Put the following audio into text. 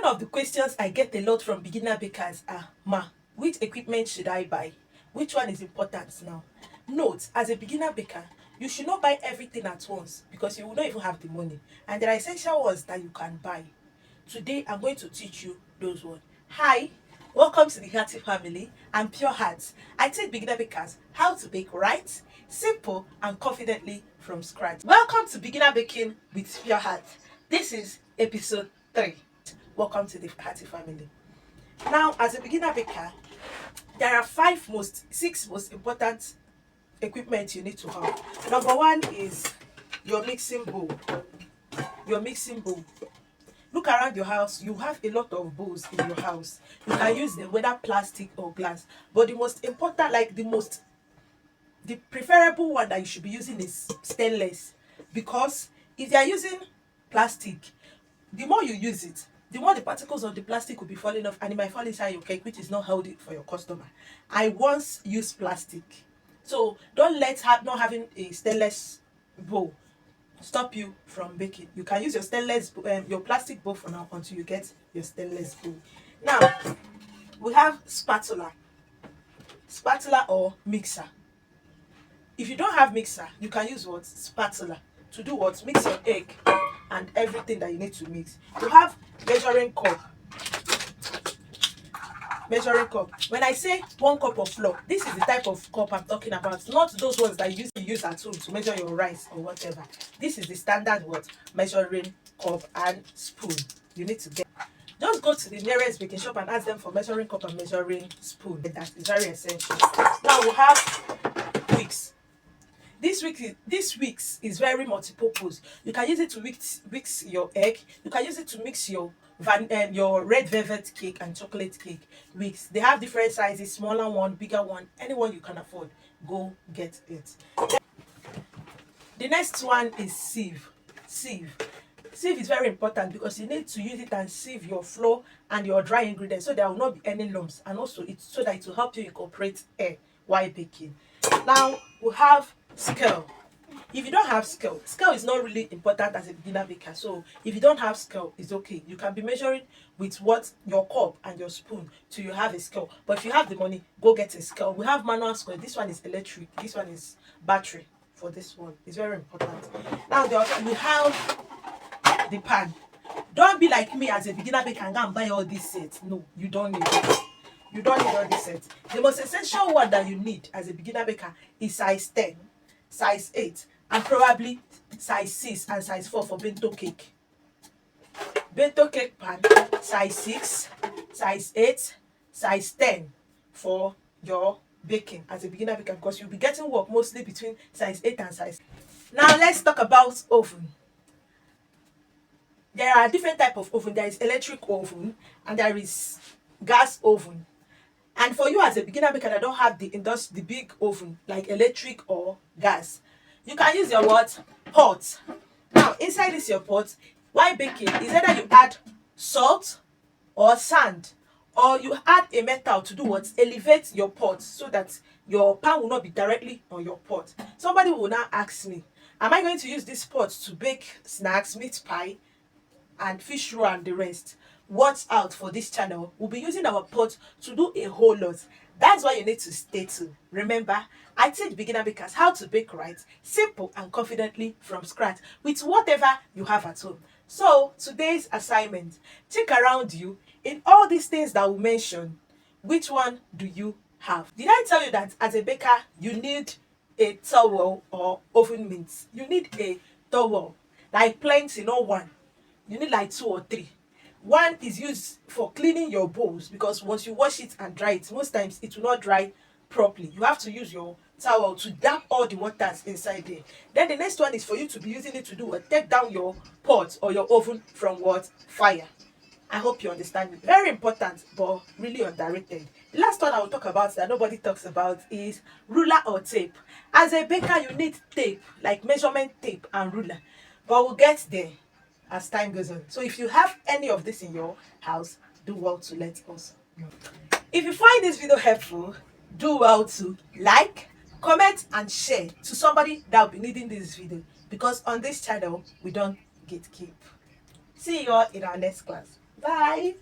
of the questions I get a lot from beginner bakers are, which equipment should I buy? Which one is important now? Note, as a beginner baker, you should not buy everything at once because you will not even have the money. And there are essential ones that you can buy. Today, I'm going to teach you those ones. Hi, welcome to the Hearty family. I'm Pure Hearts. I teach beginner bakers how to bake right, simple, and confidently from scratch. Welcome to Beginner Baking with Pure Hearts. This is episode 3. Welcome to the Hearty family. Now, as a beginner baker, there are six most important equipment you need to have. Number one is your mixing bowl. Your mixing bowl. Look around your house, you have a lot of bowls in your house. You can use them, whether plastic or glass. But the most important, the preferable one that you should be using is stainless. Because if you are using plastic, the more you use it, the more the particles of the plastic will be falling off and it might fall inside your cake, which is not healthy for your customer. I once used plastic. So don't let not having a stainless bowl stop you from baking. You can use your your plastic bowl for now until you get your stainless bowl. Now, we have spatula or mixer. If you don't have mixer, you can use what? Spatula. To do what? Mix your egg and everything that you need to mix. You have measuring cup. Measuring cup. When I say 1 cup of flour, this is the type of cup I'm talking about, not those ones that you use at home to measure your rice or whatever. This is the standard measuring cup and spoon you need to get. Just go to the nearest baking shop and ask them for measuring cup and measuring spoon. That is very essential. Now we have wicks. This wicks is very multi-purpose. You can use it to mix your egg. You can use it to mix your red velvet cake and chocolate cake. Wicks, they have different sizes, smaller one, bigger one, anyone you can afford, go get it. The next one is sieve. Sieve is very important because you need to use it and sieve your flour and your dry ingredients so there will not be any lumps, and also so that it will help you incorporate air while baking. Now we have scale. If you don't have scale is not really important as a beginner baker. So if you don't have scale, it's okay. You can be measuring with your cup and your spoon till you have a scale. But if you have the money, go get a scale. We have manual scale. This one is electric. This one is battery. For this one, it's very important. Now we have the pan. Don't be like me as a beginner baker and go and buy all these sets. No, you don't need it. You don't need all these sets. The most essential one that you need as a beginner baker is size 10, size 8, and probably size 6 and size 4 for bento cake. Bento cake pan, size 6, size 8, size 10 for your baking as a beginner baker, because you'll be getting work mostly between size 8 and size. Now let's talk about oven. There are different types of oven. There is electric oven and there is gas oven. And for you as a beginner baker that don't have the big oven like electric or gas, you can use your pot. Now inside this your pot, while baking, is either you add salt or sand, or you add a metal to do elevate your pot so that your pan will not be directly on your pot. Somebody will now ask me, am I going to use this pot to bake snacks, meat pie and fish roll and the rest? Watch out for this channel. We'll be using our pot to do a whole lot. That's why you need to stay tuned. Remember, I teach beginner bakers how to bake right, simple and confidently from scratch with whatever you have at home. So today's assignment, check around you. In all these things that we mentioned, which one do you have? Did I tell you that as a baker you need a towel or oven mitts? You need a towel, like plenty, not one. You need like 2 or 3. One is used for cleaning your bowls, because once you wash it and dry it, most times it will not dry properly. You have to use your towel to damp all the waters inside there. Then the next one is for you to be using it to take down your pot or your oven from fire. I hope you understand it. Very important, but really underrated. The last one I will talk about that nobody talks about is ruler or tape. As a baker, you need tape, like measurement tape and ruler. But we'll get there as time goes on. So if you have any of this in your house, do well to let us know. If you find this video helpful, do well to like, comment and share to somebody that will be needing this video, because on this channel we don't gatekeep. See you all in our next class. Bye.